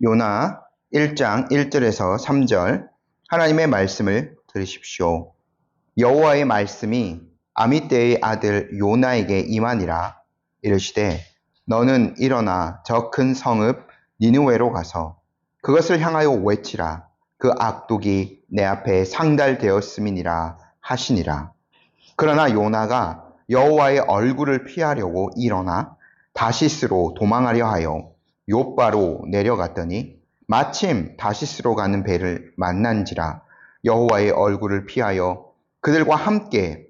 요나 1장 1절에서 3절 하나님의 말씀을 들으십시오. 여호와의 말씀이 아미떼의 아들 요나에게 임하니라. 이르시되 너는 일어나 저 큰 성읍 니느웨로 가서 그것을 향하여 외치라. 그 악독이 내 앞에 상달되었음이니라 하시니라. 그러나 요나가 여호와의 얼굴을 피하려고 일어나 다시스로 도망하려 하여 욥바로 내려갔더니 마침 다시스로 가는 배를 만난지라. 여호와의 얼굴을 피하여 그들과 함께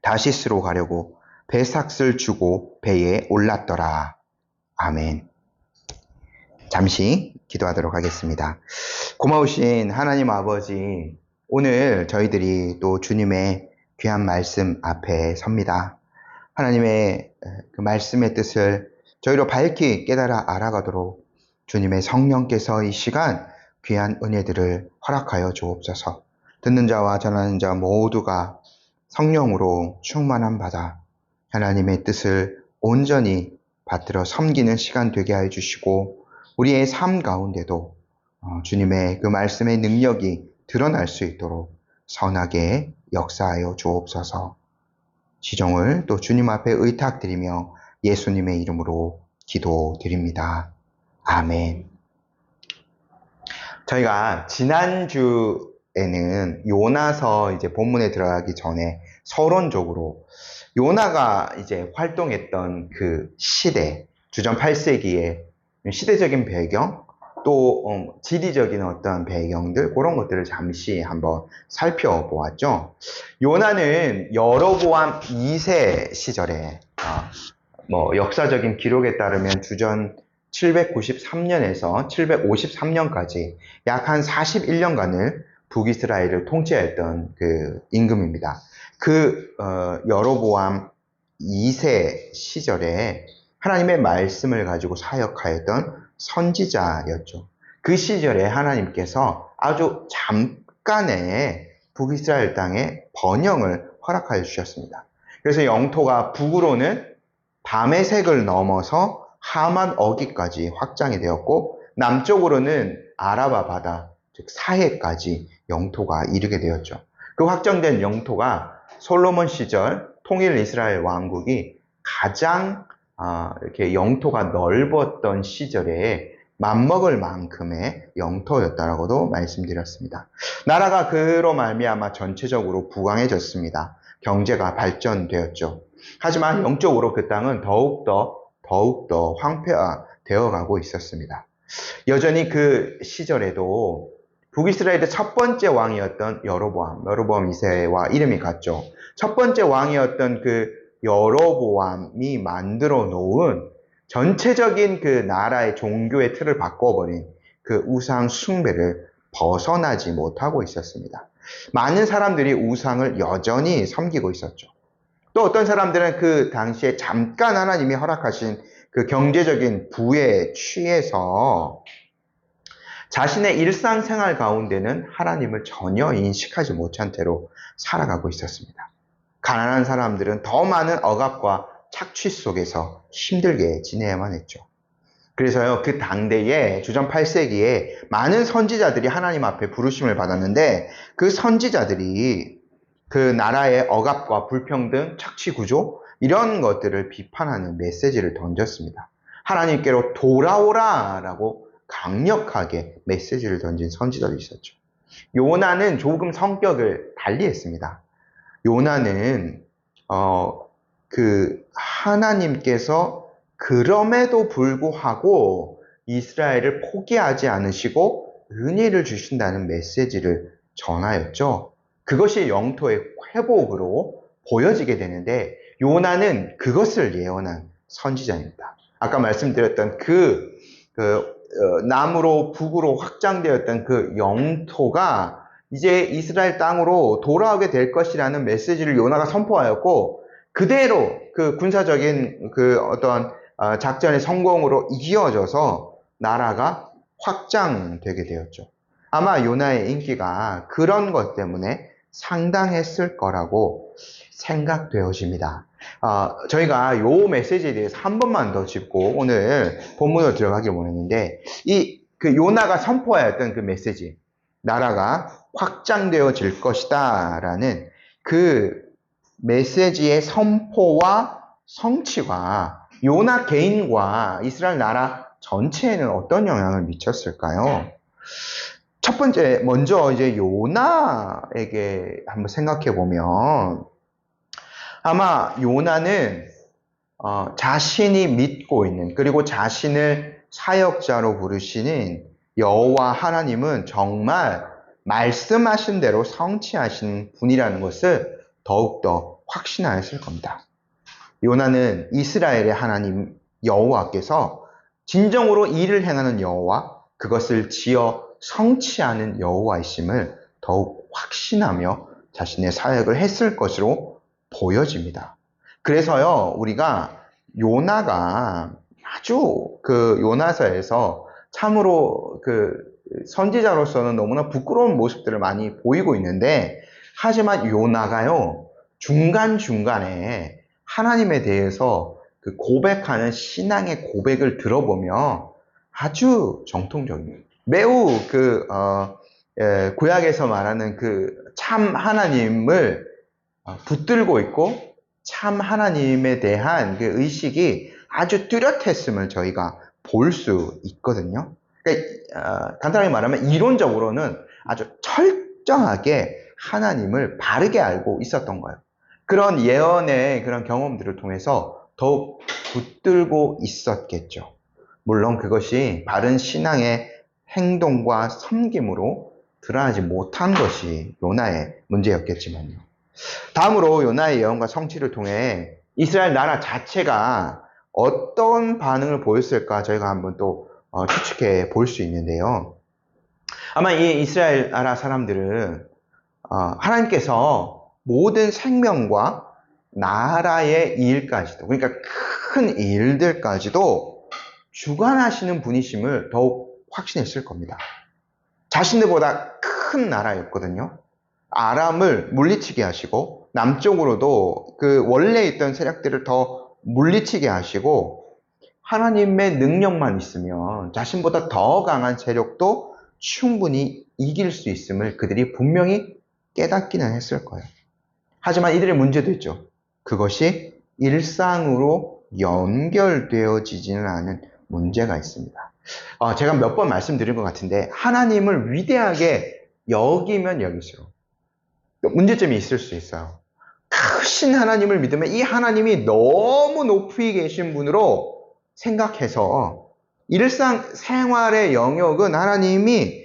다시스로 가려고 배삭을 주고 배에 올랐더라. 아멘. 잠시 기도하도록 하겠습니다. 고마우신 하나님 아버지, 오늘 저희들이 또 주님의 귀한 말씀 앞에 섭니다. 하나님의 그 말씀의 뜻을 저희로 밝히 깨달아 알아가도록 주님의 성령께서 이 시간 귀한 은혜들을 허락하여 주옵소서. 듣는 자와 전하는 자 모두가 성령으로 충만함 받아 하나님의 뜻을 온전히 받들어 섬기는 시간 되게 하여 주시고, 우리의 삶 가운데도 주님의 그 말씀의 능력이 드러날 수 있도록 선하게 역사하여 주옵소서. 지정을 또 주님 앞에 의탁드리며 예수님의 이름으로 기도드립니다. 아멘. 저희가 지난주에는 요나서 이제 본문에 들어가기 전에 서론적으로 요나가 이제 활동했던 그 시대, 주전 8세기의 시대적인 배경, 또 지리적인 어떤 배경들, 그런 것들을 잠시 한번 살펴보았죠. 요나는 여로보암 2세 시절에 역사적인 기록에 따르면 주전 793년에서 753년까지 약 한 41년간을 북이스라엘을 통치했던 그 임금입니다. 여로보암 2세 시절에 하나님의 말씀을 가지고 사역하였던 선지자였죠. 그 시절에 하나님께서 아주 잠깐의 북이스라엘 땅에 번영을 허락하여 주셨습니다. 그래서 영토가 북으로는 다메섹을 넘어서 하만 어기까지 확장이 되었고, 남쪽으로는 아라바 바다, 즉 사해까지 영토가 이르게 되었죠. 그 확정된 영토가 솔로몬 시절 통일 이스라엘 왕국이 가장 이렇게 영토가 넓었던 시절에 맞먹을 만큼의 영토였다라고도 말씀드렸습니다. 나라가 그로 말미암아 전체적으로 부강해졌습니다. 경제가 발전되었죠. 하지만 영적으로 그 땅은 더욱더 황폐화되어 가고 있었습니다. 여전히 그 시절에도 북이스라엘의 첫 번째 왕이었던 여로보암 2세와 이름이 같죠. 첫 번째 왕이었던 그 여로보암이 만들어 놓은 전체적인 그 나라의 종교의 틀을 바꿔버린 그 우상 숭배를 벗어나지 못하고 있었습니다. 많은 사람들이 우상을 여전히 섬기고 있었죠. 또 어떤 사람들은 그 당시에 잠깐 하나님이 허락하신 그 경제적인 부에 취해서 자신의 일상생활 가운데는 하나님을 전혀 인식하지 못한 채로 살아가고 있었습니다. 가난한 사람들은 더 많은 억압과 착취 속에서 힘들게 지내야만 했죠. 그래서요, 그 당대에 주전 8세기에 많은 선지자들이 하나님 앞에 부르심을 받았는데, 그 선지자들이 그 나라의 억압과 불평등, 착취 구조, 이런 것들을 비판하는 메시지를 던졌습니다. 하나님께로 돌아오라라고 강력하게 메시지를 던진 선지자도 있었죠. 요나는 조금 성격을 달리했습니다. 요나는 하나님께서 그럼에도 불구하고 이스라엘을 포기하지 않으시고 은혜를 주신다는 메시지를 전하였죠. 그것이 영토의 회복으로 보여지게 되는데, 요나는 그것을 예언한 선지자입니다. 아까 말씀드렸던 남으로 북으로 확장되었던 그 영토가 이제 이스라엘 땅으로 돌아오게 될 것이라는 메시지를 요나가 선포하였고, 그대로 그 군사적인 어떤 작전의 성공으로 이어져서 나라가 확장되게 되었죠. 아마 요나의 인기가 그런 것 때문에 상당했을 거라고 생각되어집니다. 저희가 요 메시지에 대해서 한 번만 더 짚고 오늘 본문으로 들어가길 원했는데, 이 그 요나가 선포하였던 그 메시지, 나라가 확장되어질 것이다 라는 그 메시지의 선포와 성취가 요나 개인과 이스라엘 나라 전체에는 어떤 영향을 미쳤을까요? 첫 번째, 먼저 이제 요나에게 한번 생각해 보면, 아마 요나는 자신이 믿고 있는, 그리고 자신을 사역자로 부르시는 여호와 하나님은 정말 말씀하신 대로 성취하신 분이라는 것을 더욱더 확신하였을 겁니다. 요나는 이스라엘의 하나님 여호와께서 진정으로 일을 행하는 여호와, 그것을 지어 성취하는 여호와이심을 더욱 확신하며 자신의 사역을 했을 것으로 보여집니다. 그래서요, 우리가 요나가 아주 그 요나서에서 참으로 그 선지자로서는 너무나 부끄러운 모습들을 많이 보이고 있는데, 하지만 요나가요, 중간중간에 하나님에 대해서 그 고백하는 신앙의 고백을 들어보면 아주 정통적입니다. 매우 구약에서 말하는 그 참 하나님을 붙들고 있고 참 하나님에 대한 그 의식이 아주 뚜렷했음을 저희가 볼 수 있거든요. 그러니까 간단하게 말하면 이론적으로는 아주 철저하게 하나님을 바르게 알고 있었던 거예요. 그런 예언의 그런 경험들을 통해서 더욱 붙들고 있었겠죠. 물론 그것이 바른 신앙의 행동과 섬김으로 드러나지 못한 것이 요나의 문제였겠지만요. 다음으로 요나의 예언과 성취를 통해 이스라엘 나라 자체가 어떤 반응을 보였을까 저희가 한번 또 추측해 볼 수 있는데요. 아마 이 이스라엘 나라 사람들은 하나님께서 모든 생명과 나라의 일까지도, 그러니까 큰 일들까지도 주관하시는 분이심을 더욱 확신했을 겁니다. 자신들보다 큰 나라였거든요. 아람을 물리치게 하시고 남쪽으로도 그 원래 있던 세력들을 더 물리치게 하시고, 하나님의 능력만 있으면 자신보다 더 강한 세력도 충분히 이길 수 있음을 그들이 분명히 깨닫기는 했을 거예요. 하지만 이들의 문제도 있죠. 그것이 일상으로 연결되어지지는 않은 문제가 있습니다. 제가 몇 번 말씀드린 것 같은데, 하나님을 위대하게 여기면 여기수록 문제점이 있을 수 있어요. 크신 하나님을 믿으면 이 하나님이 너무 높이 계신 분으로 생각해서 일상 생활의 영역은 하나님이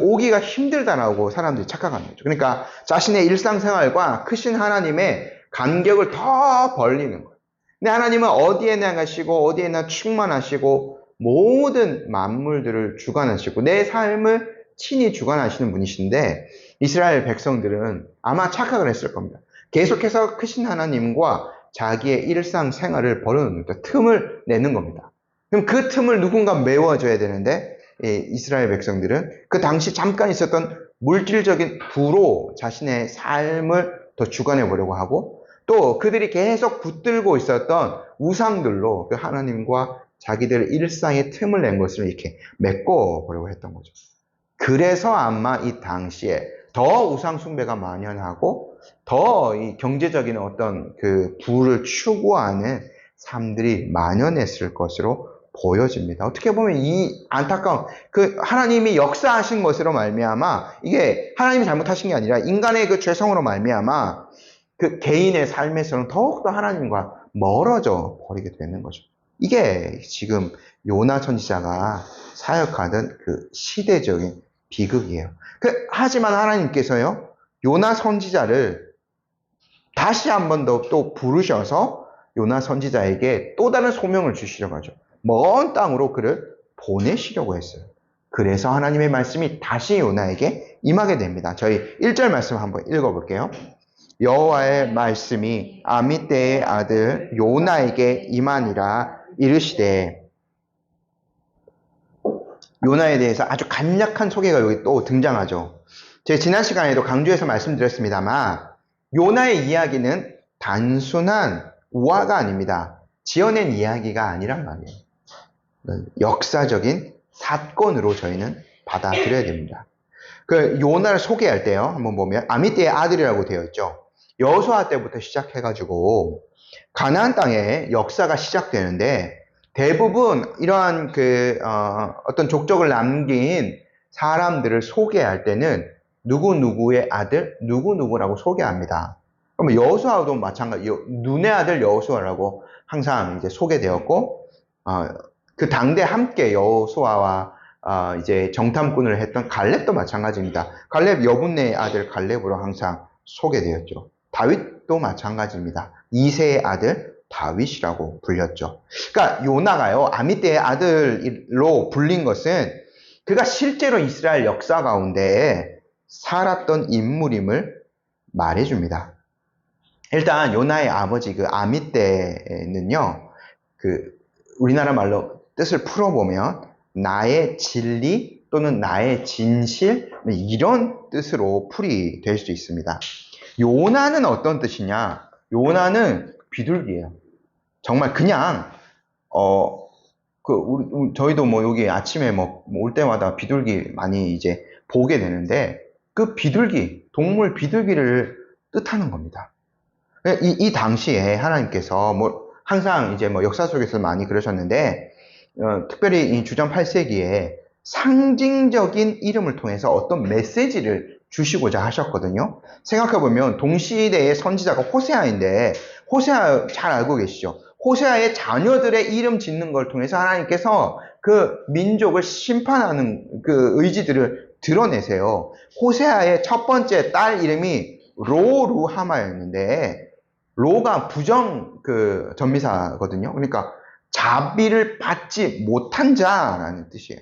오기가 힘들다라고 사람들이 착각하는 거죠. 그러니까 자신의 일상생활과 크신 하나님의 간격을 더 벌리는 거예요. 근데 하나님은 어디에나 가시고 어디에나 충만하시고 모든 만물들을 주관하시고 내 삶을 친히 주관하시는 분이신데, 이스라엘 백성들은 아마 착각을 했을 겁니다. 계속해서 크신 하나님과 자기의 일상생활을 벌여놓는 틈을 내는 겁니다. 그럼 그 틈을 누군가 메워줘야 되는데, 이스라엘 백성들은 그 당시 잠깐 있었던 물질적인 부로 자신의 삶을 더 주관해 보려고 하고, 또 그들이 계속 붙들고 있었던 우상들로 그 하나님과 자기들 일상의 틈을 낸 것을 이렇게 메꿔 보려고 했던 거죠. 그래서 아마 이 당시에 더 우상 숭배가 만연하고 더 이 경제적인 어떤 그 부를 추구하는 삶들이 만연했을 것으로 보여집니다. 어떻게 보면 이 안타까운 그 하나님이 역사하신 것으로 말미암아, 이게 하나님이 잘못하신 게 아니라 인간의 그 죄성으로 말미암아 그 개인의 삶에서는 더욱더 하나님과 멀어져 버리게 되는 거죠. 이게 지금 요나 선지자가 사역하던 그 시대적인 비극이에요. 하지만 하나님께서요, 요나 선지자를 다시 한 번 더 또 부르셔서 요나 선지자에게 또 다른 소명을 주시려고 하죠. 먼 땅으로 그를 보내시려고 했어요. 그래서 하나님의 말씀이 다시 요나에게 임하게 됩니다. 저희 1절 말씀 한번 읽어볼게요. 여호와의 말씀이 아미떼의 아들 요나에게 임하니라. 이르시되, 요나에 대해서 아주 간략한 소개가 여기 또 등장하죠. 제가 지난 시간에도 강조해서 말씀드렸습니다만, 요나의 이야기는 단순한 우화가 아닙니다. 지어낸 이야기가 아니란 말이에요. 역사적인 사건으로 저희는 받아들여야 됩니다. 그 요나를 소개할 때요, 한번 보면 아미떼의 아들이라고 되어 있죠. 여호수아 때부터 시작해가지고 가나안 땅의 역사가 시작되는데 대부분 이러한 어떤 족적을 남긴 사람들을 소개할 때는 누구누구의 아들, 누구누구라고 소개합니다. 그러면 여호수아도 마찬가지, 눈의 아들 여호수아라고 항상 이제 소개되었고, 그 당대 함께 여호수아와 이제 정탐꾼을 했던 갈렙도 마찬가지입니다. 갈렙 여분네의 아들 갈렙으로 항상 소개되었죠. 다윗도 마찬가지입니다. 이새의 아들 다윗이라고 불렸죠. 그러니까 요나가요, 아미떼의 아들로 불린 것은 그가 실제로 이스라엘 역사 가운데 살았던 인물임을 말해줍니다. 일단 요나의 아버지 그 아미떼는요, 우리나라 말로 뜻을 풀어보면 나의 진리 또는 나의 진실 이런 뜻으로 풀이 될 수 있습니다. 요나는 어떤 뜻이냐? 요나는 비둘기예요. 정말 그냥 저희도 뭐 여기 아침에 올 때마다 비둘기 많이 이제 보게 되는데 그 비둘기, 동물 비둘기를 뜻하는 겁니다. 이 당시에 하나님께서 항상 이제 역사 속에서 많이 그러셨는데 특별히 이 주전 8세기에 상징적인 이름을 통해서 어떤 메시지를 주시고자 하셨거든요. 생각해보면 동시대의 선지자가 호세아인데 호세아 잘 알고 계시죠? 호세아의 자녀들의 이름 짓는 걸 통해서 하나님께서 그 민족을 심판하는 그 의지들을 드러내세요. 호세아의 첫 번째 딸 이름이 로루하마였는데 로가 부정 전미사거든요. 그러니까 자비를 받지 못한 자라는 뜻이에요.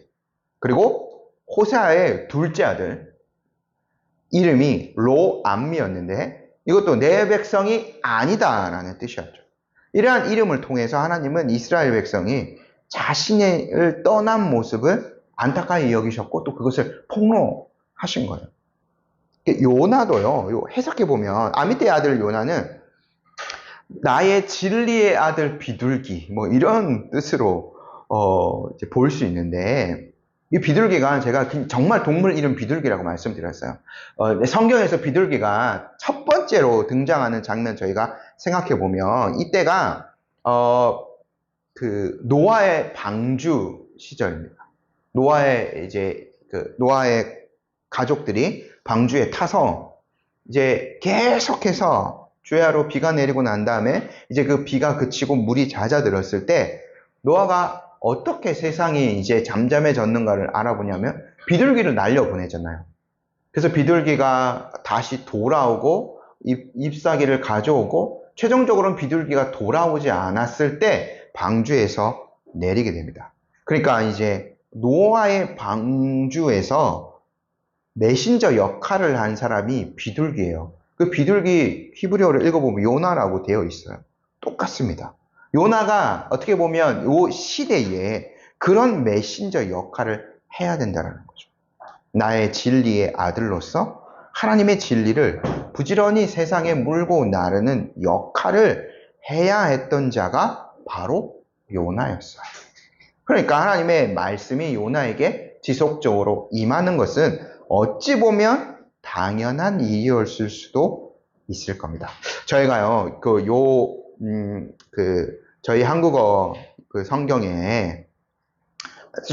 그리고 호세아의 둘째 아들 이름이 로암미였는데 이것도 내 백성이 아니다라는 뜻이었죠. 이러한 이름을 통해서 하나님은 이스라엘 백성이 자신을 떠난 모습을 안타까이 여기셨고 또 그것을 폭로하신 거예요. 요나도요, 해석해보면 아미떼의 아들 요나는 나의 진리의 아들 비둘기 이런 뜻으로 볼 수 있는데 이 비둘기가 제가 정말 동물 이름 비둘기라고 말씀드렸어요. 성경에서 비둘기가 첫 번째로 등장하는 장면 저희가 생각해 보면 이때가 노아의 방주 시절입니다. 노아의 가족들이 방주에 타서 이제 계속해서 주야로 비가 내리고 난 다음에 이제 그 비가 그치고 물이 잦아들었을 때 노아가 어떻게 세상이 이제 잠잠해졌는가를 알아보냐면 비둘기를 날려보내잖아요. 그래서 비둘기가 다시 돌아오고 잎사귀를 가져오고 최종적으로는 비둘기가 돌아오지 않았을 때 방주에서 내리게 됩니다. 그러니까 이제 노아의 방주에서 메신저 역할을 한 사람이 비둘기예요. 그 비둘기 히브리어를 읽어보면 요나라고 되어 있어요. 똑같습니다. 요나가 어떻게 보면 이 시대에 그런 메신저 역할을 해야 된다는 거죠. 나의 진리의 아들로서 하나님의 진리를 부지런히 세상에 물고 나르는 역할을 해야 했던 자가 바로 요나였어요. 그러니까 하나님의 말씀이 요나에게 지속적으로 임하는 것은 어찌 보면 당연한 일이었을 수도 있을 겁니다. 저희가요, 저희 한국어 성경에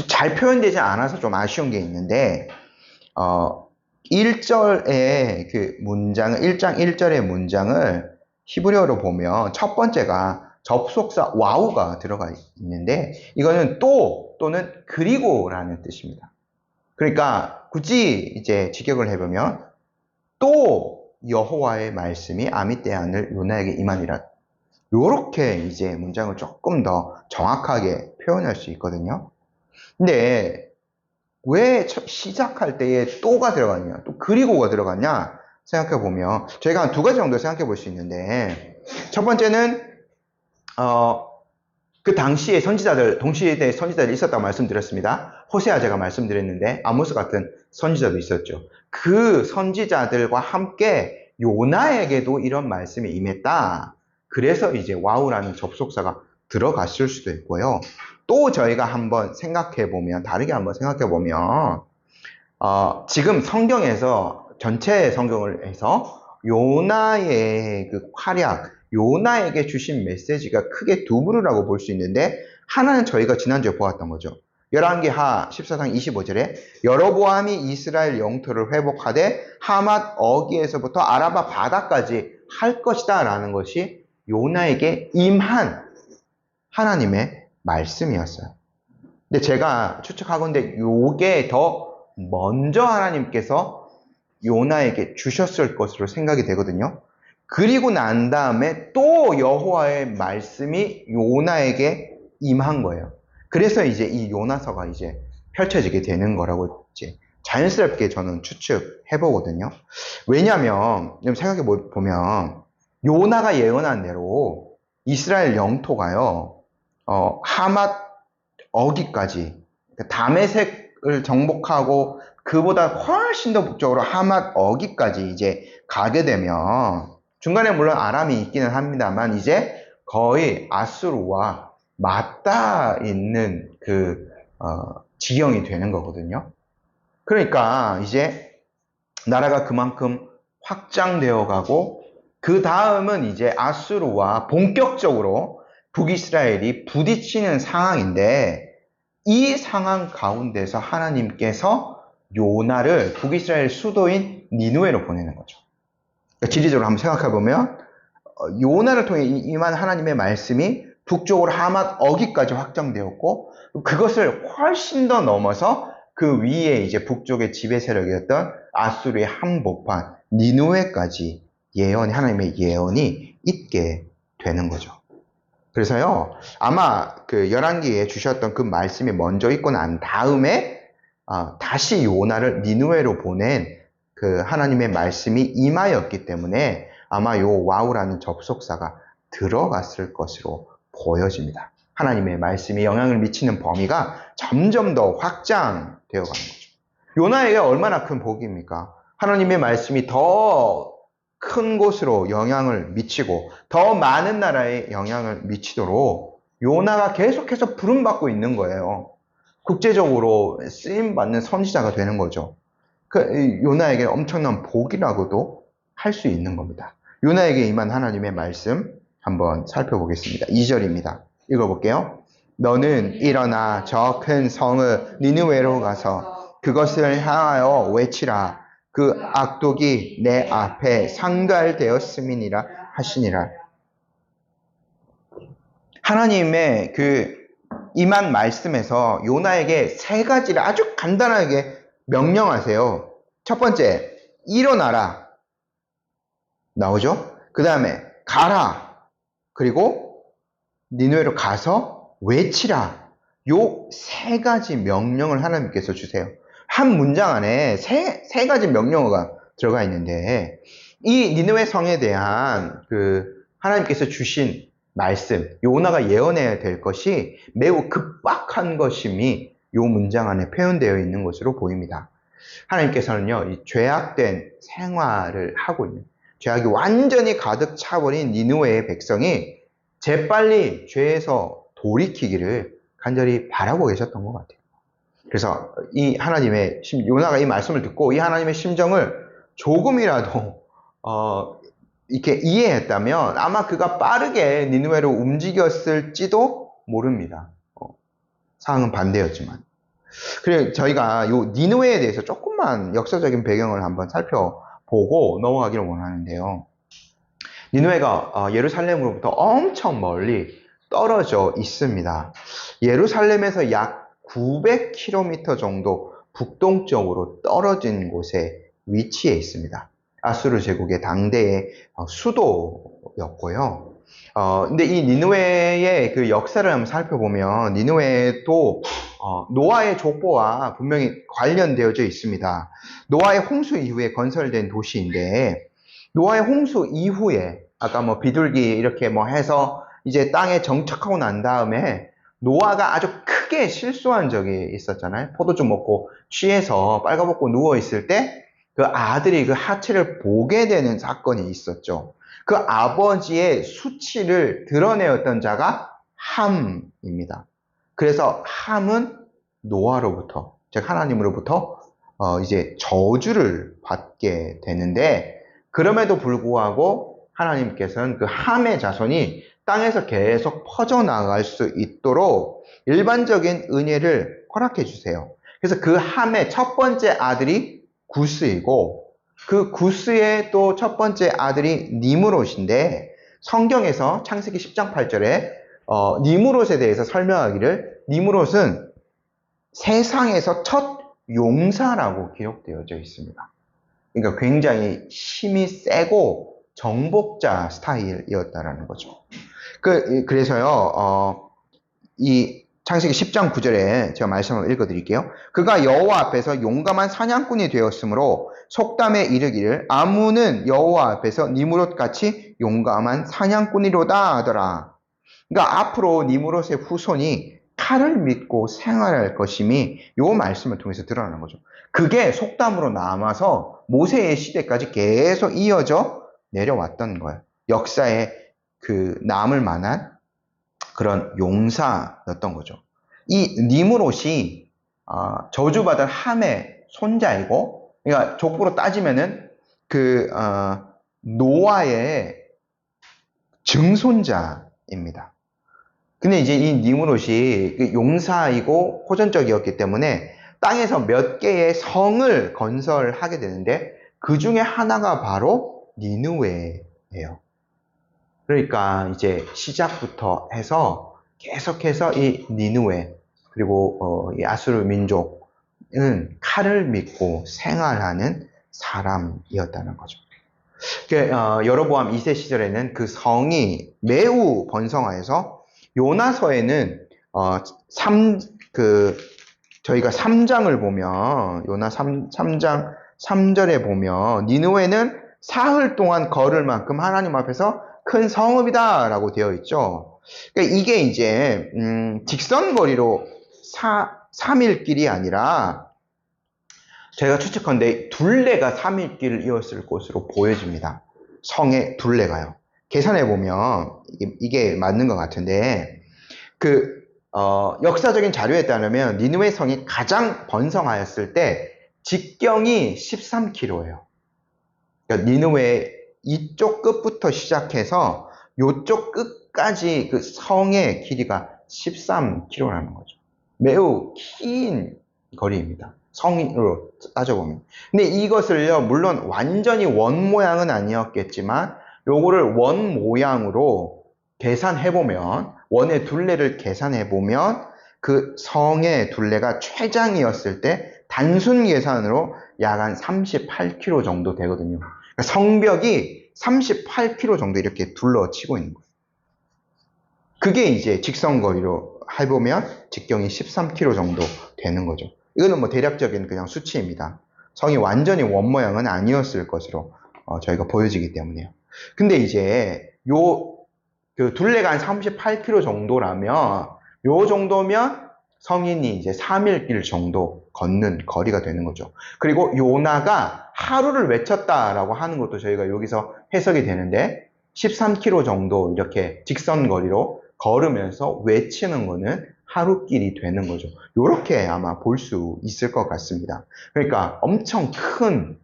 잘 표현되지 않아서 좀 아쉬운 게 있는데, 1절의 문장을, 1장 1절의 문장을 히브리어로 보면 첫 번째가 접속사 와우가 들어가 있는데, 이거는 또 또는 그리고라는 뜻입니다. 그러니까 굳이 이제 직역을 해보면 또 여호와의 말씀이 아미떼의 아들 요나에게 임하니라. 요렇게 이제 문장을 조금 더 정확하게 표현할 수 있거든요. 근데 왜 시작할 때에 또가 들어갔냐, 또 그리고가 들어갔냐 생각해 보면 저희가 한 두 가지 정도 생각해 볼 수 있는데, 첫 번째는 그 당시에 선지자들, 동시대에 선지자들이 있었다고 말씀드렸습니다. 호세아 제가 말씀드렸는데 아모스 같은 선지자도 있었죠. 그 선지자들과 함께 요나에게도 이런 말씀이 임했다. 그래서 이제 와우라는 접속사가 들어갔을 수도 있고요. 또 저희가 한번 생각해 보면, 다르게 한번 생각해 보면, 지금 성경에서, 전체 성경을 해서 요나의 그 활약, 요나에게 주신 메시지가 크게 두 부류라고 볼 수 있는데, 하나는 저희가 지난주에 보았던 거죠. 열왕기하 14장 25절에 여로보암이 이스라엘 영토를 회복하되 하맛 어기에서부터 아라바 바다까지 할 것이다 라는 것이 요나에게 임한 하나님의 말씀이었어요. 근데 제가 추측하건대 요게 더 먼저 하나님께서 요나에게 주셨을 것으로 생각이 되거든요. 그리고 난 다음에 또 여호와의 말씀이 요나에게 임한 거예요. 그래서 이제 이 요나서가 이제 펼쳐지게 되는 거라고 이제 자연스럽게 저는 추측해 보거든요. 왜냐하면 생각해 보면 요나가 예언한 대로 이스라엘 영토가요, 하맛 어기까지, 다메섹을 정복하고 그보다 훨씬 더 북쪽으로 하맛 어기까지 이제 가게 되면, 중간에 물론 아람이 있기는 합니다만 이제 거의 아수르와 맞닿아 있는 그 지형이 되는 거거든요. 그러니까 이제 나라가 그만큼 확장되어 가고, 그 다음은 이제 아수르와 본격적으로 북이스라엘이 부딪히는 상황인데, 이 상황 가운데서 하나님께서 요나를 북이스라엘 수도인 니누에로 보내는 거죠. 그러니까 지리적으로 한번 생각해 보면 요나를 통해 임한 하나님의 말씀이 북쪽으로 하맛 어기까지 확장되었고, 그것을 훨씬 더 넘어서 그 위에 이제 북쪽의 지배 세력이었던 아수르의 한복판 니누에까지 하나님의 예언이 있게 되는 거죠. 그래서요, 아마 그 열왕기에 주셨던 그 말씀이 먼저 있고 난 다음에 다시 요나를 니누에로 보낸 그 하나님의 말씀이 임하였기 때문에 아마 요 와우라는 접속사가 들어갔을 것으로 보여집니다. 하나님의 말씀이 영향을 미치는 범위가 점점 더 확장되어 가는 거죠. 요나에게 얼마나 큰 복입니까? 하나님의 말씀이 더 큰 곳으로 영향을 미치고 더 많은 나라에 영향을 미치도록 요나가 계속해서 부름받고 있는 거예요. 국제적으로 쓰임받는 선지자가 되는 거죠. 요나에게 엄청난 복이라고도 할 수 있는 겁니다. 요나에게 임한 하나님의 말씀 한번 살펴보겠습니다. 2절입니다. 읽어볼게요. 너는 일어나 저 큰 성을 니느웨로 가서 그것을 향하여 외치라. 그 악독이 내 앞에 상갈되었음이니라 하시니라. 하나님의 그 임한 말씀에서 요나에게 세 가지를 아주 간단하게 명령하세요. 첫 번째, 일어나라. 나오죠? 그 다음에 가라. 그리고 니느웨로 가서 외치라. 요 세 가지 명령을 하나님께서 주세요. 한 문장 안에 세 가지 명령어가 들어가 있는데, 이 니느웨 성에 대한 그 하나님께서 주신 말씀, 요나가 예언해야 될 것이 매우 급박한 것임이 요 문장 안에 표현되어 있는 것으로 보입니다. 하나님께서는요, 이 죄악된 생활을 하고 있는, 죄악이 완전히 가득 차버린 니느웨의 백성이 재빨리 죄에서 돌이키기를 간절히 바라고 계셨던 것 같아요. 그래서 이 하나님의 요나가 이 말씀을 듣고 이 하나님의 심정을 조금이라도 이렇게 이해했다면 아마 그가 빠르게 니느웨로 움직였을지도 모릅니다. 상황은 반대였지만. 그래서 저희가 요 니느웨에 대해서 조금만 역사적인 배경을 한번 살펴보고 넘어가기를 원하는데요. 니느웨가 예루살렘으로부터 엄청 멀리 떨어져 있습니다. 예루살렘에서 약 900km 정도 북동쪽으로 떨어진 곳에 위치해 있습니다. 아수르 제국의 당대의 수도였고요. 근데 이 니느웨의 그 역사를 한번 살펴보면 니느웨도 노아의 족보와 분명히 관련되어져 있습니다. 노아의 홍수 이후에 건설된 도시인데, 노아의 홍수 이후에 아까 뭐 비둘기 이렇게 뭐 해서 이제 땅에 정착하고 난 다음에 노아가 아주 크게 실수한 적이 있었잖아요. 포도주 먹고 취해서 빨가벗고 누워있을 때 그 아들이 그 하체를 보게 되는 사건이 있었죠. 그 아버지의 수치를 드러내었던 자가 함입니다. 그래서 함은 노아로부터, 즉 하나님으로부터 이제 저주를 받게 되는데, 그럼에도 불구하고 하나님께서는 그 함의 자손이 땅에서 계속 퍼져나갈 수 있도록 일반적인 은혜를 허락해 주세요. 그래서 그 함의 첫 번째 아들이 구스이고, 그 구스의 또 첫 번째 아들이 니므롯인데, 성경에서 창세기 10장 8절에 니므롯에 대해서 설명하기를, 니므롯은 세상에서 첫 용사라고 기록되어져 있습니다. 그러니까 굉장히 힘이 세고 정복자 스타일이었다라는 거죠. 그래서요, 이 창세기 10장 9절에 제가 말씀을 읽어드릴게요. 그가 여호와 앞에서 용감한 사냥꾼이 되었으므로 속담에 이르기를 아무는 여호와 앞에서 니므롯같이 용감한 사냥꾼이로다 하더라. 그러니까 앞으로 니므롯의 후손이 칼을 믿고 생활할 것임이 요 말씀을 통해서 드러나는 거죠. 그게 속담으로 남아서 모세의 시대까지 계속 이어져 내려왔던 거예요. 역사에 그 남을 만한 그런 용사였던 거죠. 이 니므롯이 저주받은 함의 손자이고, 그러니까 족보로 따지면은 그 노아의 증손자입니다. 근데 이제 이 니므롯이 용사이고 호전적이었기 때문에 땅에서 몇 개의 성을 건설하게 되는데, 그 중에 하나가 바로 니느웨예요. 그러니까 이제 시작부터 해서 계속해서 이 니느웨, 그리고 이 아수르 민족은 칼을 믿고 생활하는 사람이었다는 거죠. 여로보암 2세 시절에는 그 성이 매우 번성하여서 요나서에는 저희가 3장을 보면, 요나 3장 3절에 보면 니느웨는 사흘 동안 걸을 만큼 하나님 앞에서 큰 성읍이다 라고 되어 있죠. 그러니까 이게 이제 직선거리로 3일 길이 아니라 저희가 추측컨대 둘레가 3일 길을 이었을 것으로 보여집니다. 성의 둘레가요. 계산해보면 이게 맞는 것 같은데, 역사적인 자료에 따르면 니느웨 성이 가장 번성하였을 때 직경이 13km예요. 그러니까 니느웨 이쪽 끝부터 시작해서 이쪽 끝까지 그 성의 길이가 13km라는 거죠. 매우 긴 거리입니다. 성으로 따져보면. 근데 이것을요, 물론 완전히 원 모양은 아니었겠지만 요거를 원 모양으로 계산해보면, 원의 둘레를 계산해보면 그 성의 둘레가 최장이었을 때 단순 계산으로 약 한 38km 정도 되거든요. 그러니까 성벽이 38km 정도 이렇게 둘러치고 있는 거예요. 그게 이제 직선거리로 해보면 직경이 13km 정도 되는 거죠. 이거는 뭐 대략적인 그냥 수치입니다. 성이 완전히 원 모양은 아니었을 것으로 저희가 보여지기 때문에요. 근데 이제 그 둘레가 한 38km 정도라면, 요 정도면 성인이 이제 3일 길 정도 걷는 거리가 되는 거죠. 그리고 요나가 하루를 외쳤다라고 하는 것도 저희가 여기서 해석이 되는데, 13km 정도 이렇게 직선거리로 걸으면서 외치는 거는 하루길이 되는 거죠. 요렇게 아마 볼 수 있을 것 같습니다. 그러니까 엄청 큰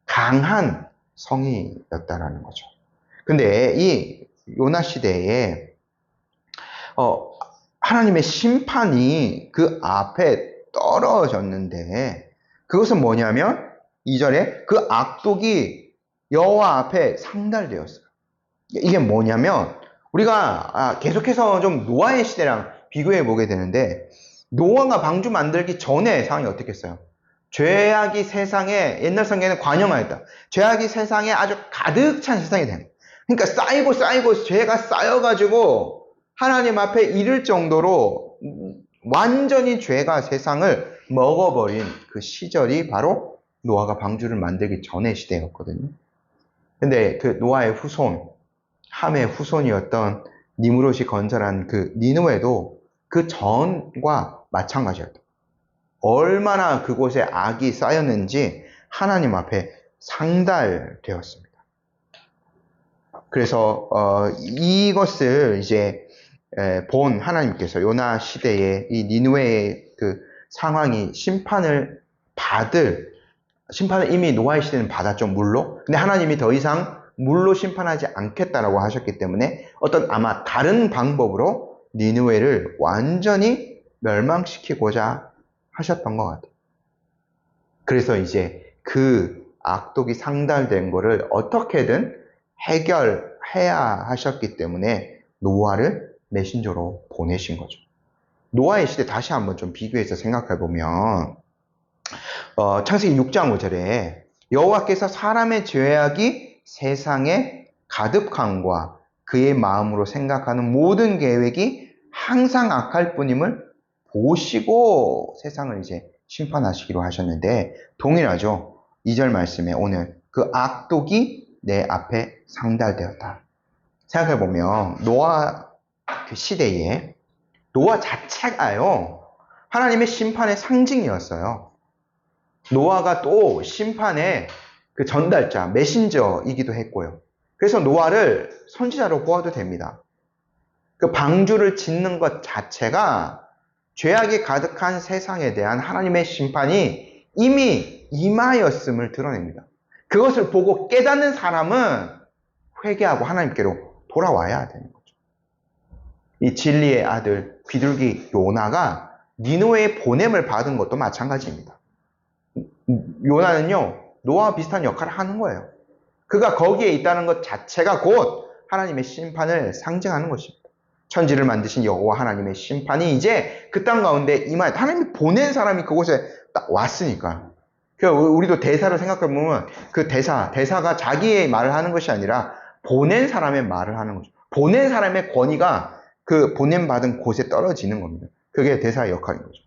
강한 성이었다라는 거죠. 근데 이 요나 시대에 하나님의 심판이 그 앞에 떨어졌는데, 그것은 뭐냐면 2절에 그 악독이 여호와 앞에 상달되었어요. 이게 뭐냐면, 우리가 계속해서 좀 노아의 시대랑 비교해 보게 되는데, 노아가 방주 만들기 전에 상황이 어떻겠어요? 죄악이 세상에, 옛날 성경에는 관영하였다. 죄악이 세상에 아주 가득 찬 세상이 됩니다. 그러니까 쌓이고 죄가 쌓여가지고 하나님 앞에 이를 정도로 완전히 죄가 세상을 먹어버린 그 시절이 바로 노아가 방주를 만들기 전의 시대였거든요. 근데 그 노아의 후손, 함의 후손이었던 니므롯이 건설한 그 니느웨도 그 전과 마찬가지였다. 얼마나 그곳에 악이 쌓였는지 하나님 앞에 상달되었습니다. 그래서 이것을 이제 본 하나님께서 요나 시대에 이 니느웨의 그 상황이 심판을 이미 노아의 시대는 받았죠, 물로. 근데 하나님이 더 이상 물로 심판하지 않겠다라고 하셨기 때문에 어떤 아마 다른 방법으로 니느웨를 완전히 멸망시키고자 하셨던 것 같아요. 그래서 이제 그 악독이 상달된 거를 어떻게든 해결해야 하셨기 때문에 노아를 메신저로 보내신 거죠. 노아의 시대 다시 한번 좀 비교해서 생각해 보면 창세기 6장 5절에 여호와께서 사람의 죄악이 세상에 가득함과 그의 마음으로 생각하는 모든 계획이 항상 악할 뿐임을 보시고 세상을 이제 심판하시기로 하셨는데 동일하죠. 2절 말씀에 오늘 그 악독이 내 앞에 상달되었다. 생각해보면 노아 그 시대에 노아 자체가요 하나님의 심판의 상징이었어요. 노아가 또 심판의 그 전달자, 메신저이기도 했고요. 그래서 노아를 선지자로 보아도 됩니다. 그 방주를 짓는 것 자체가 죄악이 가득한 세상에 대한 하나님의 심판이 이미 임하였음을 드러냅니다. 그것을 보고 깨닫는 사람은 회개하고 하나님께로 돌아와야 되는 거죠. 이 진리의 아들 비둘기 요나가 니느웨의 보냄을 받은 것도 마찬가지입니다. 요나는요 노아와 비슷한 역할을 하는 거예요. 그가 거기에 있다는 것 자체가 곧 하나님의 심판을 상징하는 것입니다. 천지를 만드신 여호와 하나님의 심판이 이제 그 땅 가운데 임하였다. 하나님이 보낸 사람이 그곳에 딱 왔으니까. 우리도 대사를 생각해보면 그 대사가 자기의 말을 하는 것이 아니라 보낸 사람의 말을 하는 거죠. 보낸 사람의 권위가 그 보냄받은 곳에 떨어지는 겁니다. 그게 대사의 역할인 거죠.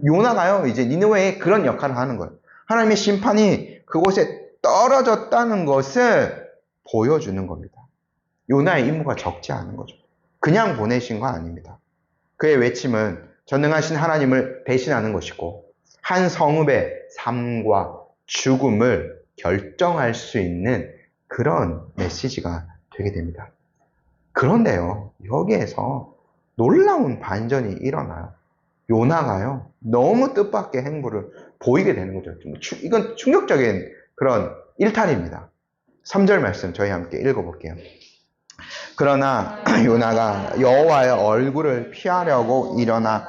요나가요 이제 니느웨에 그런 역할을 하는 거예요. 하나님의 심판이 그곳에 떨어졌다는 것을 보여주는 겁니다. 요나의 임무가 적지 않은 거죠. 그냥 보내신 거 아닙니다. 그의 외침은 전능하신 하나님을 대신하는 것이고 한 성읍의 삶과 죽음을 결정할 수 있는 그런 메시지가 되게 됩니다. 그런데요, 여기에서 놀라운 반전이 일어나요. 요나가요, 너무 뜻밖의 행보를 보이게 되는 거죠. 이건 충격적인 그런 일탈입니다. 3절 말씀 저희 함께 읽어볼게요. 그러나 요나가 여호와의 얼굴을 피하려고 일어나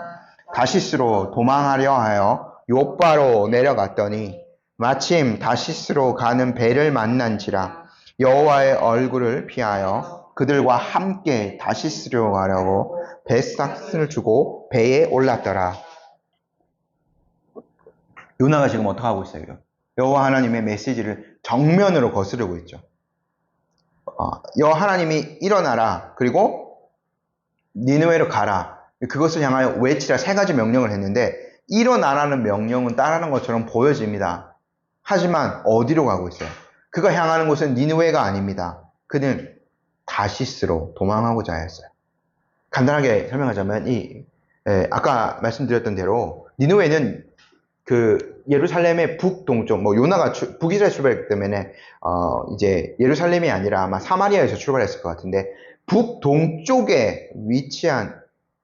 다시스로 도망하려 하여 욥바로 내려갔더니 마침 다시스로 가는 배를 만난지라 여호와의 얼굴을 피하여 그들과 함께 다시스로 가려고 뱃삭을 주고 배에 올랐더라. 요나가 지금 어떻게 하고 있어요? 여호와 하나님의 메시지를 정면으로 거스르고 있죠. 여호와 하나님이 일어나라 그리고 니느웨로 가라 그것을 향하여 외치라 세 가지 명령을 했는데 일어나라는 명령은 따르는 것처럼 보여집니다. 하지만 어디로 가고 있어요? 그가 향하는 곳은 니느웨가 아닙니다. 그는 다시스로 도망하고자 했어요. 간단하게 설명하자면 아까 말씀드렸던 대로 니느웨는 그 예루살렘의 북동쪽, 요나가 북이스라엘 출발했기 때문에 이제 예루살렘이 아니라 아마 사마리아에서 출발했을 것 같은데 북동쪽에 위치한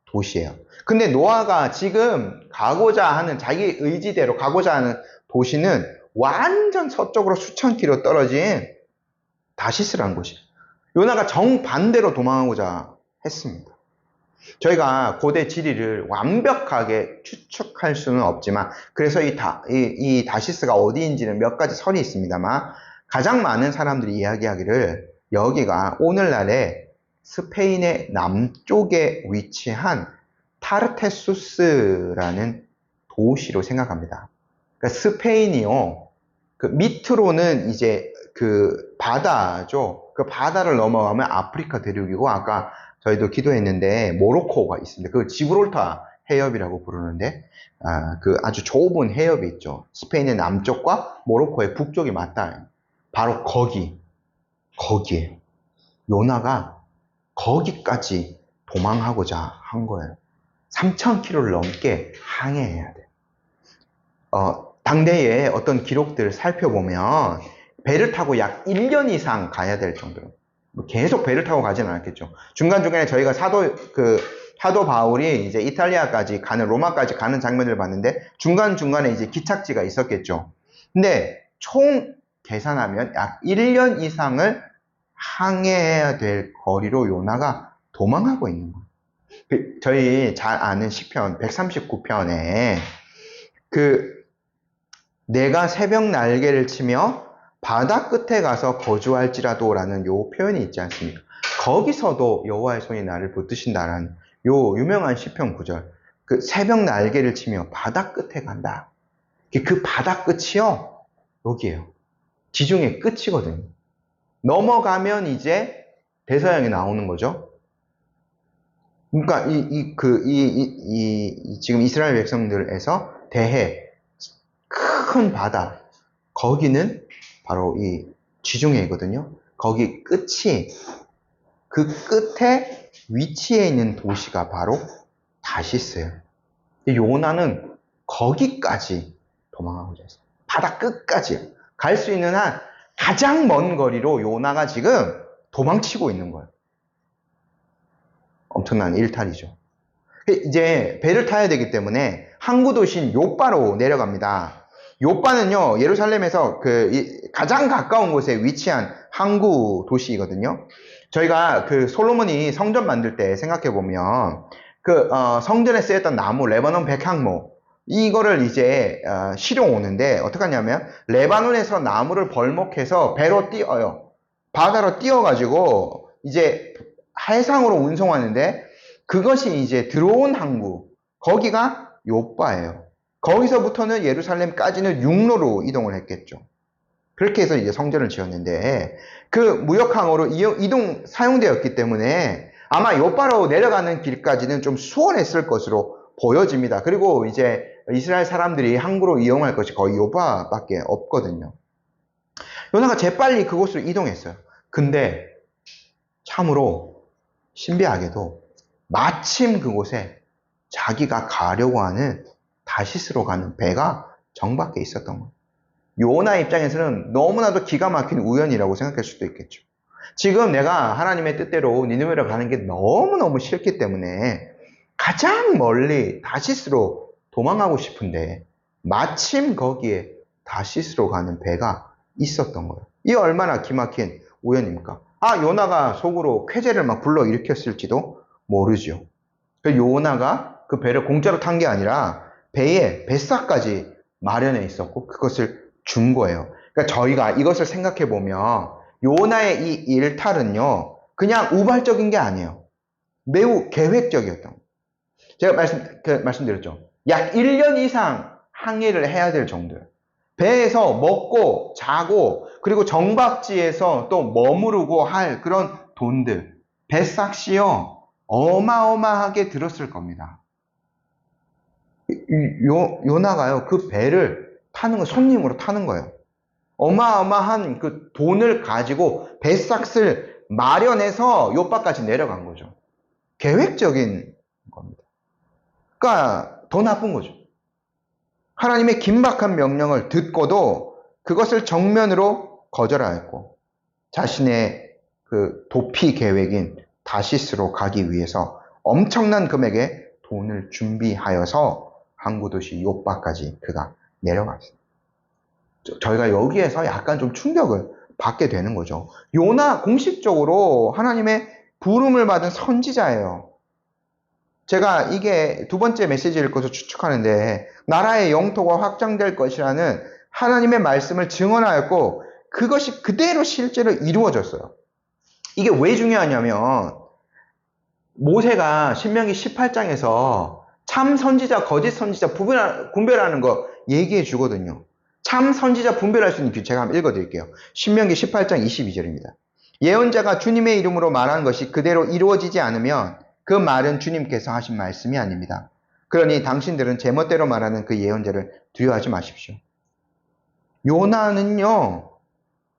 도시예요. 근데 노아가 지금 가고자 하는 자기 의지대로 가고자 하는 도시는 완전 서쪽으로 수천 킬로 떨어진 다시스라는 곳이에요. 요나가 정반대로 도망하고자 했습니다. 저희가 고대 지리를 완벽하게 추측할 수는 없지만 그래서 이 다시스가 어디인지는 몇 가지 설이 있습니다만 가장 많은 사람들이 이야기하기를 여기가 오늘날의 스페인의 남쪽에 위치한 타르테수스라는 도시로 생각합니다. 그러니까 스페인이요, 그 밑으로는 이제 그 바다죠. 그 바다를 넘어가면 아프리카 대륙이고 아까 저희도 기도했는데 모로코가 있습니다. 그 지브롤타 해협이라고 부르는데 그 아주 좁은 해협이 있죠. 스페인의 남쪽과 모로코의 북쪽이 맞닿아요. 바로 거기에요. 요나가 거기까지 도망하고자 한 거예요. 3,000km를 넘게 항해해야 돼요. 당대의 어떤 기록들을 살펴보면 배를 타고 약 1년 이상 가야 될 정도로 뭐 계속 배를 타고 가진 않았겠죠. 중간중간에 저희가 사도 바울이 이제 이탈리아까지 가는, 로마까지 가는 장면을 봤는데, 중간중간에 이제 기착지가 있었겠죠. 근데 총 계산하면 약 1년 이상을 항해해야 될 거리로 요나가 도망하고 있는 거예요. 저희 잘 아는 시편 139편에 내가 새벽 날개를 치며 바다 끝에 가서 거주할지라도라는 요 표현이 있지 않습니까? 거기서도 여호와의 손이 나를 붙드신다라는 요 유명한 시편 구절. 새벽 날개를 치며 바다 끝에 간다. 그 바다 끝이요, 여기에요. 지중해 끝이거든요. 넘어가면 이제 대서양이 나오는 거죠. 그러니까 지금 이스라엘 백성들에서 큰 바다, 거기는 바로 이 지중해거든요. 거기 끝에 위치해 있는 도시가 바로 다시스예요. 요나는 거기까지 도망하고자 했어요. 바다 끝까지 갈 수 있는 한 가장 먼 거리로 요나가 지금 도망치고 있는 거예요. 엄청난 일탈이죠. 이제 배를 타야 되기 때문에 항구 도시인 요빠로 내려갑니다. 요빠는요, 예루살렘에서 가장 가까운 곳에 위치한 항구 도시이거든요. 저희가 솔로몬이 성전 만들 때 생각해보면, 성전에 쓰였던 나무, 레바논 백향목, 이거를 이제, 실용 오는데, 어떻게 하냐면, 레바논에서 나무를 벌목해서 배로 띄어요. 바다로 띄어가지고, 이제, 해상으로 운송하는데, 그것이 이제 들어온 항구, 거기가 요빠예요. 거기서부터는 예루살렘까지는 육로로 이동을 했겠죠. 그렇게 해서 이제 성전을 지었는데, 무역항으로 사용되었기 때문에 아마 요빠로 내려가는 길까지는 좀 수월했을 것으로 보여집니다. 그리고 이제 이스라엘 사람들이 항구로 이용할 것이 거의 요빠밖에 없거든요. 요나가 재빨리 그곳으로 이동했어요. 근데 참으로 신비하게도 마침 그곳에 자기가 가려고 하는 다시스로 가는 배가 정밖에 있었던 거예요. 요나 입장에서는 너무나도 기가 막힌 우연이라고 생각할 수도 있겠죠. 지금 내가 하나님의 뜻대로 니느웨로 가는 게 너무너무 싫기 때문에 가장 멀리 다시스로 도망가고 싶은데 마침 거기에 다시스로 가는 배가 있었던 거예요. 이 얼마나 기막힌 우연입니까? 요나가 속으로 쾌재를 막 불러일으켰을지도 모르죠. 요나가 그 배를 공짜로 탄 게 아니라 배에 뱃사까지 마련해 있었고 그것을 준 거예요. 그러니까 저희가 이것을 생각해 보면 요나의 이 일탈은요, 그냥 우발적인 게 아니에요. 매우 계획적이었던 거예요. 제가 말씀드렸죠. 약 1년 이상 항해를 해야 될 정도예요. 배에서 먹고 자고 그리고 정박지에서 또 머무르고 할 그런 돈들, 뱃삭시요 어마어마하게 들었을 겁니다. 요나가요, 그 배를 타는 거, 손님으로 타는 거예요. 어마어마한 그 돈을 가지고 뱃삭을 마련해서 요빠까지 내려간 거죠. 계획적인 겁니다. 그러니까 더 나쁜 거죠. 하나님의 긴박한 명령을 듣고도 그것을 정면으로 거절하였고 자신의 도피 계획인 다시스로 가기 위해서 엄청난 금액의 돈을 준비하여서 항구도시 요빠까지 그가 내려갔습니다. 저희가 여기에서 약간 좀 충격을 받게 되는 거죠. 요나 공식적으로 하나님의 부름을 받은 선지자예요. 제가 이게 두 번째 메시지 읽어서 추측하는데 나라의 영토가 확장될 것이라는 하나님의 말씀을 증언하였고 그것이 그대로 실제로 이루어졌어요. 이게 왜 중요하냐면 모세가 신명기 18장에서 참 선지자, 거짓 선지자 분별하는 거 얘기해 주거든요. 참 선지자 분별할 수 있는 규칙 한번 읽어드릴게요. 신명기 18장 22절입니다. 예언자가 주님의 이름으로 말한 것이 그대로 이루어지지 않으면 그 말은 주님께서 하신 말씀이 아닙니다. 그러니 당신들은 제멋대로 말하는 그 예언자를 두려워하지 마십시오. 요나는요,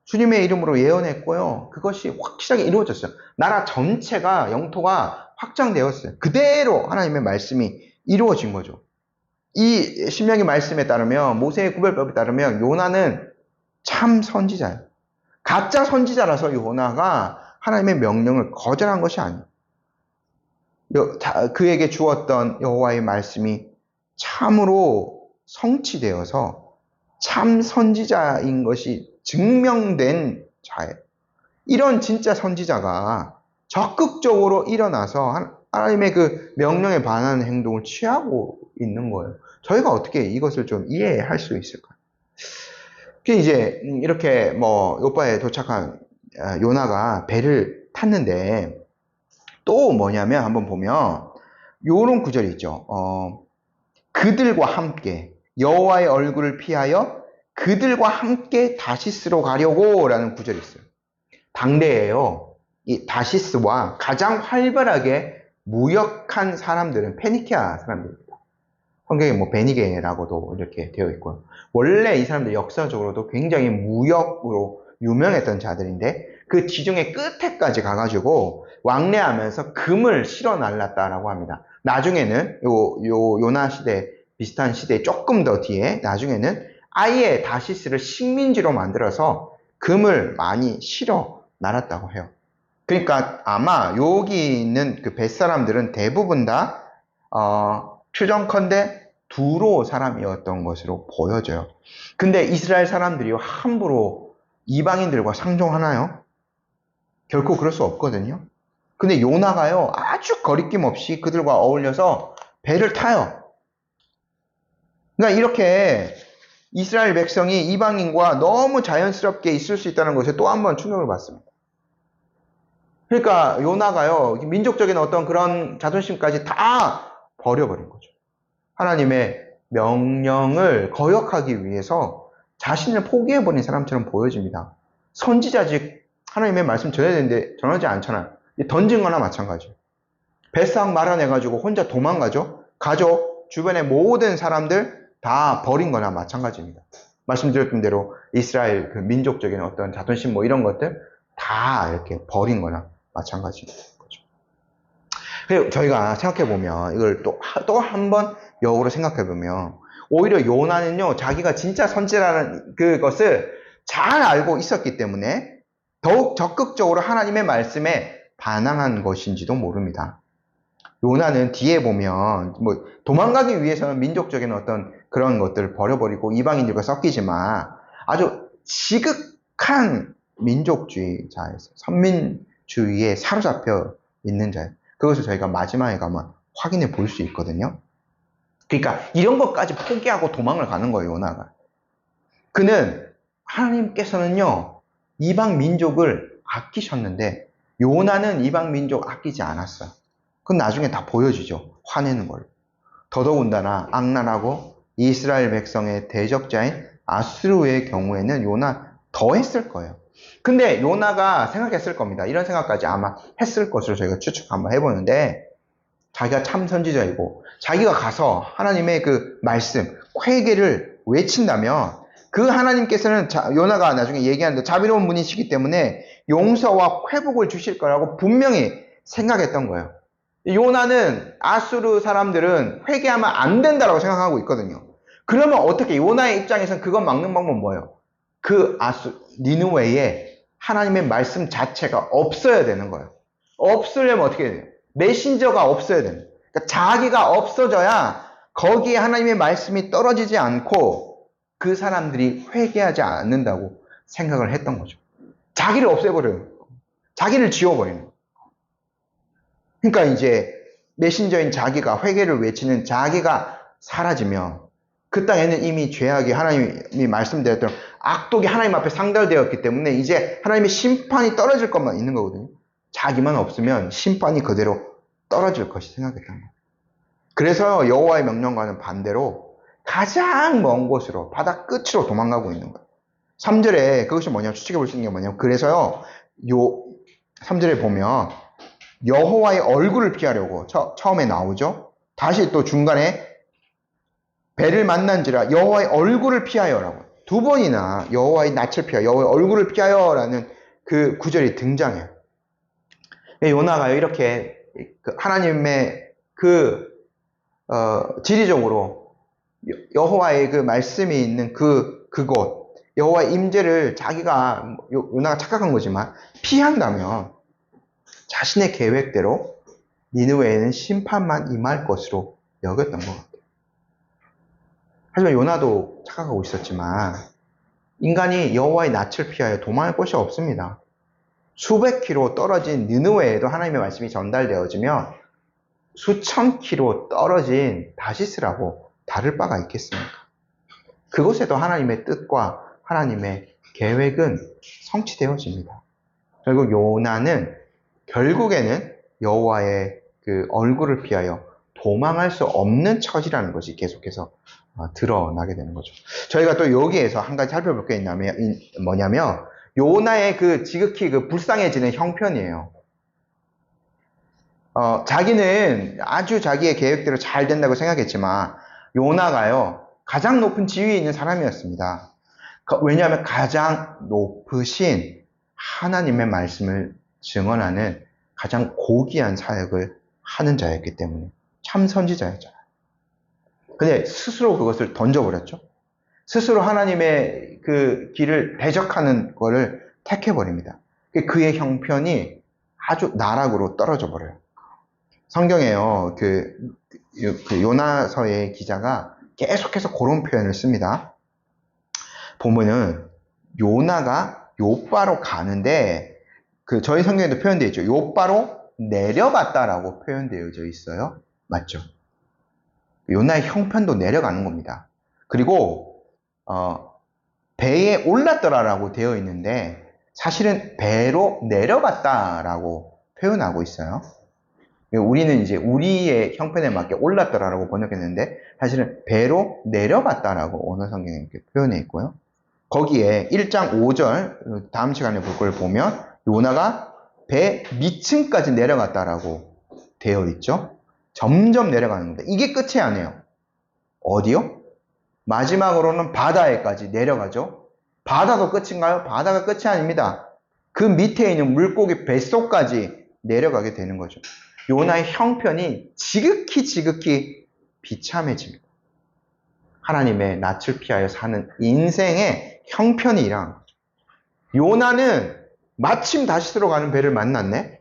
주님의 이름으로 예언했고요. 그것이 확실하게 이루어졌어요. 나라 전체가, 영토가 확장되었어요. 그대로 하나님의 말씀이 이루어진 거죠. 이 신명기 말씀에 따르면, 모세의 구별법에 따르면 요나는 참 선지자예요. 가짜 선지자라서 요나가 하나님의 명령을 거절한 것이 아니에요. 그에게 주었던 여호와의 말씀이 참으로 성취되어서 참 선지자인 것이 증명된 자예요. 이런 진짜 선지자가 적극적으로 일어나서 하나님의 그 명령에 반하는 행동을 취하고 있는 거예요. 저희가 어떻게 이것을 좀 이해할 수 있을까요? 이제 이렇게 뭐 요바에 도착한 요나가 배를 탔는데 또 뭐냐면 한번 보면 요런 구절이 있죠. 그들과 함께 여호와의 얼굴을 피하여 그들과 함께 다시스로 가려고 라는 구절이 있어요. 당대에요. 이 다시스와 가장 활발하게 무역한 사람들은 페니키아 사람들입니다. 성경에 뭐 베니게라고도 이렇게 되어 있고요. 원래 이 사람들 역사적으로도 굉장히 무역으로 유명했던 자들인데 그 지중해 끝에까지 가가지고 왕래하면서 금을 실어 날랐다라고 합니다. 나중에는 요나 시대 비슷한 시대 조금 더 뒤에 나중에는 아예 다시스를 식민지로 만들어서 금을 많이 실어 날았다고 해요. 그러니까 아마 여기 있는 그 뱃사람들은 대부분 다 추정컨대 두로 사람이었던 것으로 보여져요. 근데 이스라엘 사람들이 함부로 이방인들과 상종하나요? 결코 그럴 수 없거든요. 근데 요나가요, 아주 거리낌 없이 그들과 어울려서 배를 타요. 그러니까 이렇게 이스라엘 백성이 이방인과 너무 자연스럽게 있을 수 있다는 것에 또 한 번 충격을 받습니다. 그러니까 요나가요, 민족적인 어떤 그런 자존심까지 다 버려버린 거죠. 하나님의 명령을 거역하기 위해서 자신을 포기해버린 사람처럼 보여집니다. 선지자직 하나님의 말씀 전해야 되는데 전하지 않잖아요. 던진 거나 마찬가지예요. 뱃삭 말아내가지고 혼자 도망가죠. 가족, 주변의 모든 사람들 다 버린 거나 마찬가지입니다. 말씀드렸던 대로 이스라엘 그 민족적인 어떤 자존심 뭐 이런 것들 다 이렇게 버린 거나 마찬가지인 거죠. 그리고 저희가 생각해보면 이걸 또 한 번 역으로 생각해보면 오히려 요나는요 자기가 진짜 선지자라는 그것을 잘 알고 있었기 때문에 더욱 적극적으로 하나님의 말씀에 반항한 것인지도 모릅니다. 요나는 뒤에 보면 뭐 도망가기 위해서는 민족적인 어떤 그런 것들을 버려버리고 이방인들과 섞이지만 아주 지극한 민족주의자에서 선민주의에 사로잡혀 있는 자예요. 그것을 저희가 마지막에 가면 확인해 볼 수 있거든요. 그러니까 이런 것까지 포기하고 도망을 가는 거예요, 요나가. 그는 하나님께서는요 이방 민족을 아끼셨는데 요나는 이방 민족 아끼지 않았어요. 그건 나중에 다 보여지죠. 화내는 걸. 더더군다나 악랄하고 이스라엘 백성의 대적자인 아수르의 경우에는 요나 더 했을 거예요. 근데 요나가 생각했을 겁니다. 이런 생각까지 아마 했을 것으로 저희가 추측 한번 해보는데 자기가 참 선지자이고 자기가 가서 하나님의 그 말씀, 회개를 외친다면 그 하나님께서는 요나가 나중에 얘기하는데 자비로운 분이시기 때문에 용서와 회복을 주실 거라고 분명히 생각했던 거예요. 요나는 아수르 사람들은 회개하면 안 된다고 생각하고 있거든요. 그러면 어떻게 요나의 입장에서는 그건 막는 방법은 뭐예요? 그 니느웨에 하나님의 말씀 자체가 없어야 되는 거예요. 없으려면 어떻게 해야 돼요? 메신저가 없어야 돼요. 그러니까 자기가 없어져야 거기에 하나님의 말씀이 떨어지지 않고 그 사람들이 회개하지 않는다고 생각을 했던 거죠. 자기를 없애버려요. 자기를 지워버리는 거예요. 그러니까 이제 메신저인 자기가 회개를 외치는 자기가 사라지면 그 땅에는 이미 죄악이 하나님이 말씀드렸던 악독이 하나님 앞에 상달되었기 때문에 이제 하나님의 심판이 떨어질 것만 있는 거거든요. 자기만 없으면 심판이 그대로 떨어질 것이 생각했던 거예요. 그래서 여호와의 명령과는 반대로 가장 먼 곳으로 바다 끝으로 도망가고 있는 거예요. 3절에 그것이 뭐냐면 추측해 볼 수 있는 게 뭐냐면 그래서요 3절에 보면 여호와의 얼굴을 피하려고 처음에 나오죠. 다시 또 중간에 배를 만난지라 여호와의 얼굴을 피하여라고 두 번이나 여호와의 낯을 피하여 여호와의 얼굴을 피하여라는 그 구절이 등장해요. 요나가 이렇게 하나님의 지리적으로 여호와의 그 말씀이 있는 그곳 여호와의 임재를 자기가 요나가 착각한 거지만 피한다면 자신의 계획대로 니느웨에는 심판만 임할 것으로 여겼던 것 같아요. 하지만 요나도 착각하고 있었지만 인간이 여호와의 낯을 피하여 도망할 곳이 없습니다. 수백 킬로 떨어진 니느웨에도 하나님의 말씀이 전달되어지면 수천 킬로 떨어진 다시스라고 다를 바가 있겠습니까? 그곳에도 하나님의 뜻과 하나님의 계획은 성취되어집니다. 결국 요나는 결국에는 여호와의 그 얼굴을 피하여 도망할 수 없는 처지라는 것이 계속해서 드러나게 되는 거죠. 저희가 또 여기에서 한 가지 살펴볼 게 뭐냐면 요나의 그 지극히 그 불쌍해지는 형편이에요. 자기는 아주 자기의 계획대로 잘 된다고 생각했지만 요나가요 가장 높은 지위에 있는 사람이었습니다. 왜냐하면 가장 높으신 하나님의 말씀을 증언하는 가장 고귀한 사역을 하는 자였기 때문에 참 선지자였잖아요. 근데 스스로 그것을 던져버렸죠. 스스로 하나님의 그 길을 대적하는 거를 택해버립니다. 그의 형편이 아주 나락으로 떨어져 버려요. 성경에요, 그 요나서의 기자가 계속해서 그런 표현을 씁니다. 보면은 요나가 요바로 가는데 저희 성경에도 표현되어 있죠. 요바로 내려갔다라고 표현되어져 있어요. 맞죠? 요나의 형편도 내려가는 겁니다. 그리고 배에 올랐더라라고 되어 있는데 사실은 배로 내려갔다라고 표현하고 있어요. 우리는 이제 우리의 형편에 맞게 올랐더라라고 번역했는데 사실은 배로 내려갔다라고 언어 성경에 이렇게 표현해 있고요. 거기에 1장 5절 다음 시간에 볼 걸 보면 요나가 배 밑층까지 내려갔다라고 되어 있죠. 점점 내려가는 겁니다. 이게 끝이 아니에요. 어디요? 마지막으로는 바다에까지 내려가죠. 바다도 끝인가요? 바다가 끝이 아닙니다. 그 밑에 있는 물고기 뱃속까지 내려가게 되는 거죠. 요나의 형편이 지극히 비참해집니다. 하나님의 낯을 피하여 사는 인생의 형편이 일어난 거죠. 요나는 마침 다시스로 가는 배를 만났네?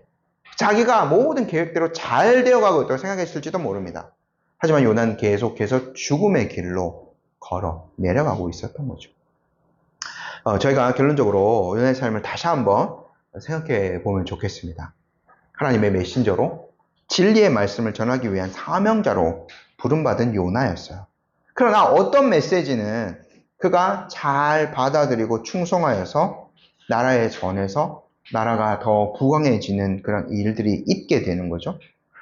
자기가 모든 계획대로 잘 되어가고 있다고 생각했을지도 모릅니다. 하지만 요나는 계속해서 죽음의 길로 걸어 내려가고 있었던 거죠. 저희가 결론적으로 요나의 삶을 다시 한번 생각해 보면 좋겠습니다. 하나님의 메신저로 진리의 말씀을 전하기 위한 사명자로 부름받은 요나였어요. 그러나 어떤 메시지는 그가 잘 받아들이고 충성하여서 나라에 전해서 나라가 더 부강해지는 그런 일들이 있게 되는 거죠.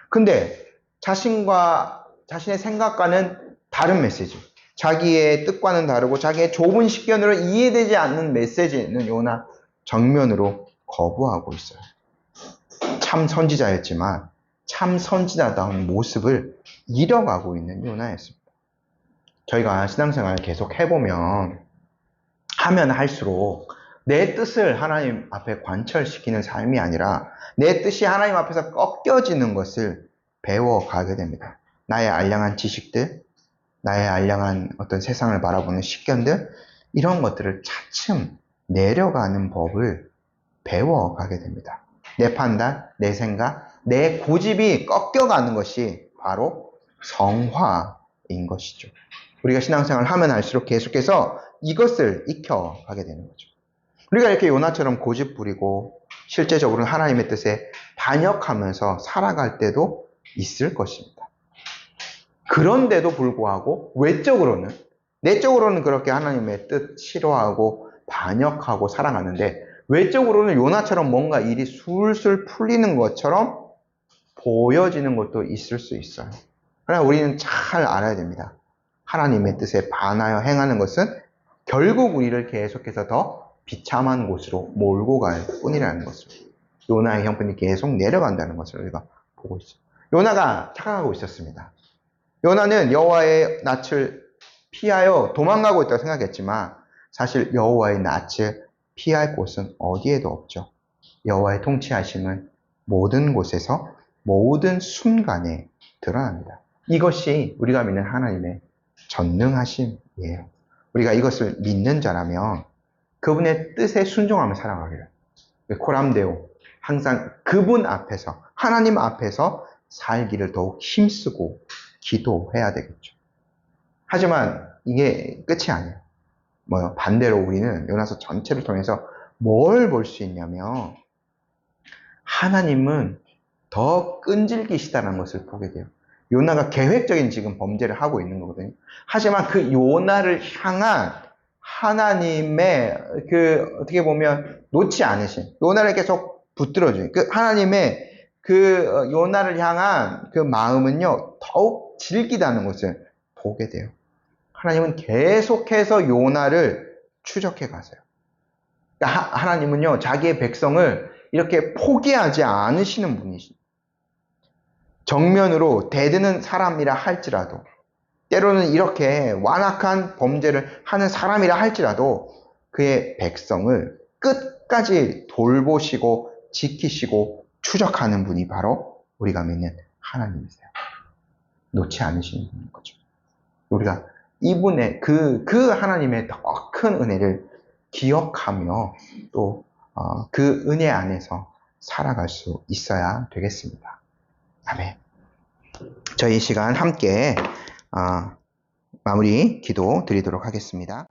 근데 자신의 생각과는 다른 메시지, 자기의 뜻과는 다르고 자기의 좁은 식견으로 이해되지 않는 메시지는 요나 정면으로 거부하고 있어요. 참 선지자였지만 참 선지자다운 모습을 잃어가고 있는 요나였습니다. 저희가 신앙생활을 계속 해보면 하면 할수록 내 뜻을 하나님 앞에 관철시키는 삶이 아니라 내 뜻이 하나님 앞에서 꺾여지는 것을 배워가게 됩니다. 나의 알량한 지식들, 나의 알량한 어떤 세상을 바라보는 식견들, 이런 것들을 차츰 내려가는 법을 배워가게 됩니다. 내 판단, 내 생각, 내 고집이 꺾여가는 것이 바로 성화인 것이죠. 우리가 신앙생활을 하면 할수록 계속해서 이것을 익혀가게 되는 거죠. 우리가 이렇게 요나처럼 고집 부리고 실제적으로는 하나님의 뜻에 반역하면서 살아갈 때도 있을 것입니다. 그런데도 불구하고 내적으로는 그렇게 하나님의 뜻 싫어하고 반역하고 살아가는데 외적으로는 요나처럼 뭔가 일이 술술 풀리는 것처럼 보여지는 것도 있을 수 있어요. 그러나 우리는 잘 알아야 됩니다. 하나님의 뜻에 반하여 행하는 것은 결국 우리를 계속해서 더 비참한 곳으로 몰고 갈 뿐이라는 것을, 요나의 형편이 계속 내려간다는 것을 우리가 보고 있어요. 요나가 착각하고 있었습니다. 요나는 여호와의 낯을 피하여 도망가고 있다고 생각했지만 사실 여호와의 낯을 피할 곳은 어디에도 없죠. 여호와의 통치하심은 모든 곳에서 모든 순간에 드러납니다. 이것이 우리가 믿는 하나님의 전능하심이에요. 우리가 이것을 믿는 자라면 그분의 뜻에 순종하며 살아가기를, 코람데오. 항상 그분 앞에서, 하나님 앞에서 살기를 더욱 힘쓰고 기도해야 되겠죠. 하지만 이게 끝이 아니에요. 반대로 우리는 요나서 전체를 통해서 뭘 볼 수 있냐면, 하나님은 더 끈질기시다는 것을 보게 돼요. 요나가 계획적인 지금 범죄를 하고 있는 거거든요. 하지만 그 요나를 향한 하나님의 어떻게 보면 놓지 않으신, 요나를 계속 붙들어주는 그 하나님의 요나를 향한 그 마음은요, 더욱 질기다는 것을 보게 돼요. 하나님은 계속해서 요나를 추적해 가세요. 그러니까 하나님은요, 자기의 백성을 이렇게 포기하지 않으시는 분이십니다. 정면으로 대드는 사람이라 할지라도, 때로는 이렇게 완악한 범죄를 하는 사람이라 할지라도 그의 백성을 끝까지 돌보시고 지키시고 추적하는 분이 바로 우리가 믿는 하나님이세요. 놓지 않으시는 분인 거죠. 우리가 이분의 그 하나님의 더 큰 은혜를 기억하며 또 그 은혜 안에서 살아갈 수 있어야 되겠습니다. 아멘. 저희 시간 함께 마무리 기도 드리도록 하겠습니다.